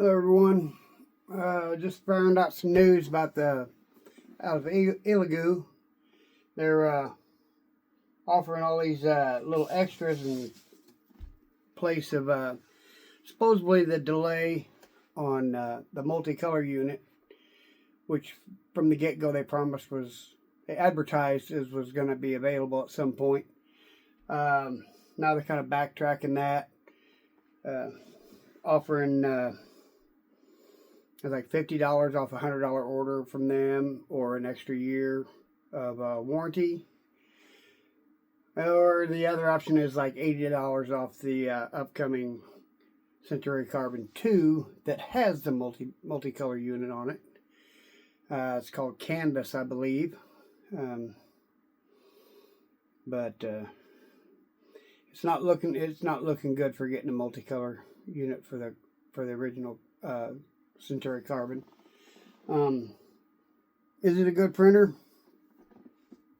Hello everyone. Just found out some news about out of Elegoo. They're offering all these little extras in place of supposedly the delay on the multicolor unit, which from the get-go they advertised was going to be available at some point. Now they're kind of backtracking that, offering it's like $50 off a $100 order from them, or an extra year of warranty. Or the other option is like $80 off the upcoming Centauri Carbon 2 that has the multicolor unit on it. It's called Canvas, I believe. But it's not looking good for getting a multicolor unit for the original Centauri Carbon. Is it a good printer?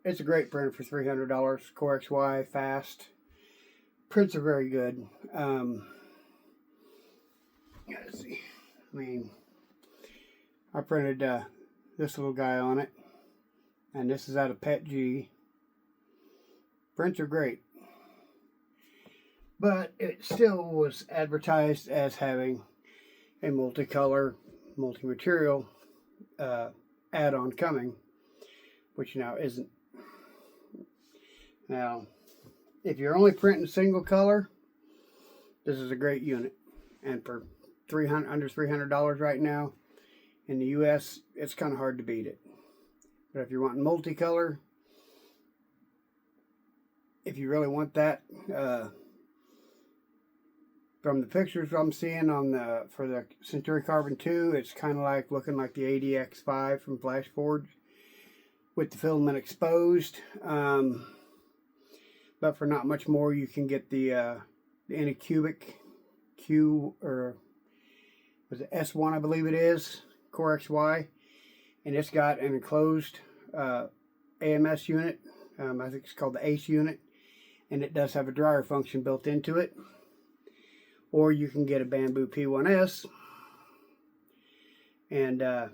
It's a great printer for $300. Core XY, fast. Prints are very good. Let's see. I mean, I printed this little guy on it, and this is out of Pet G. Prints are great, but it still was advertised as having a multicolor, multi-material add-on coming, which now isn't. Now, if you're only printing single color, this is a great unit, and for under $300 right now in the US, it's kind of hard to beat it. But if you're wanting multicolor, if you really want that, from the pictures I'm seeing for the Centauri Carbon 2, it's kind of like looking like the ADX5 from FlashForge with the filament exposed. But for not much more, you can get the Anycubic Q, or was it S1, I believe it is, Core XY, and it's got an enclosed AMS unit. I think it's called the ACE unit, and it does have a dryer function built into it. Or you can get a Bamboo P1S, and the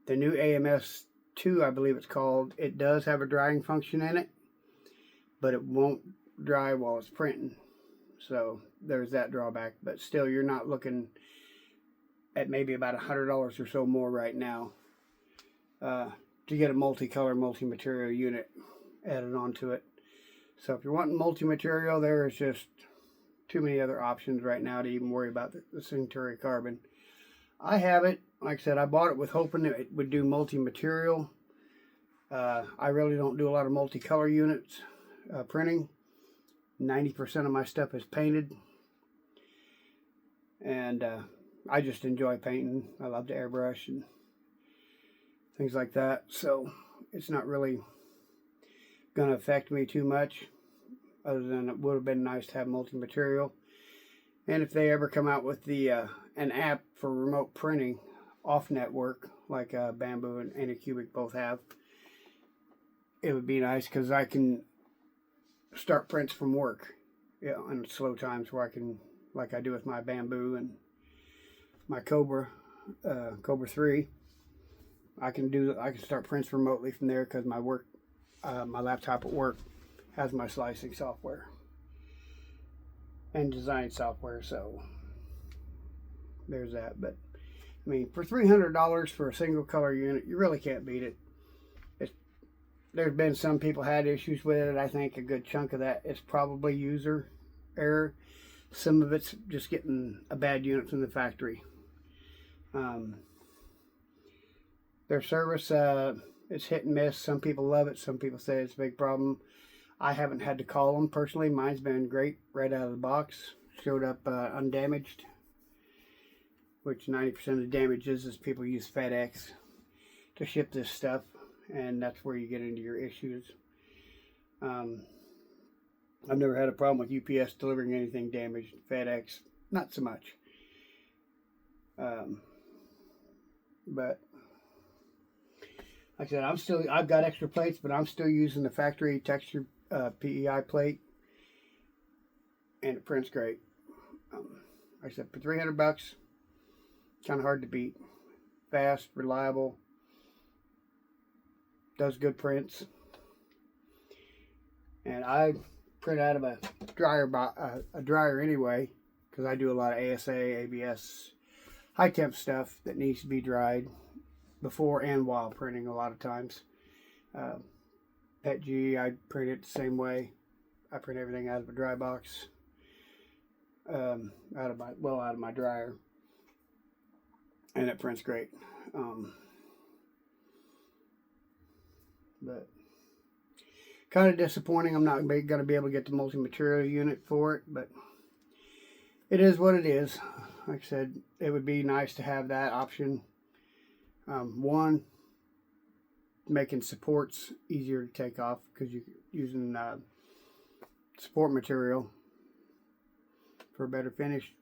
new AMS 2, I believe it's called, it does have a drying function in it, but it won't dry while it's printing. So there's that drawback. But still, you're not looking at maybe about $100 or so more right now to get a multicolor, multi-material unit added onto it. So if you're wanting multi-material, there is just too many other options right now to even worry about the Centauri Carbon. I have it. Like I said, I bought it with hoping that it would do multi-material. I really don't do a lot of multicolor units printing. 90% of my stuff is painted, and I just enjoy painting. I love to airbrush and things like that, so it's not really going to affect me too much, other than it would have been nice to have multi-material. And if they ever come out with the an app for remote printing off network, like Bamboo and Anycubic both have, it would be nice, because I can start prints from work, on slow times, where I can, like I do with my Bamboo and my Cobra 3. I can start prints remotely from there, because my laptop at work has my slicing software and design software, so there's that. But I mean, for $300 for a single color unit, you really can't beat it. There's been some people had issues with it. I think a good chunk of that is probably user error. Some of it's just getting a bad unit from the factory. Their service, it's hit and miss. Some people love it. Some people say it's a big problem. I haven't had to call them personally. Mine's been great right out of the box. Showed up undamaged, which 90% of the damages is people use FedEx to ship this stuff, and that's where you get into your issues. I've never had a problem with UPS delivering anything damaged. FedEx, not so much. But like I said, I've got extra plates, but I'm still using the factory texture PEI plate, and it prints great. Like I said, for $300, Kind of hard to beat. Fast, reliable, does good prints. And I print out of a dryer anyway, because I do a lot of ASA, ABS, high temp stuff that needs to be dried before and while printing a lot of times. PETG, I print it the same way. I print everything out of a dry box, out of my dryer, and it prints great. But kind of disappointing. I'm not going to be able to get the multi-material unit for it, but it is what it is. Like I said, it would be nice to have that option. One, making supports easier to take off because you're using support material for a better finish.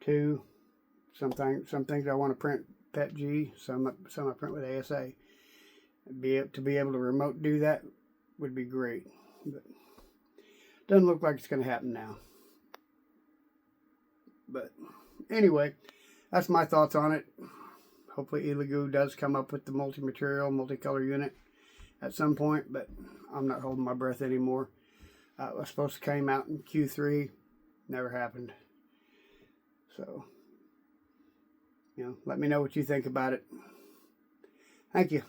Two, some things I want to print PETG, some I print with ASA. To be able to remote do that would be great, but doesn't look like it's going to happen now. But anyway, that's my thoughts on it. Hopefully Elegoo does come up with the multi-material, multicolor unit at some point, but I'm not holding my breath anymore. It was supposed to come out in Q3, never happened. So, let me know what you think about it. Thank you.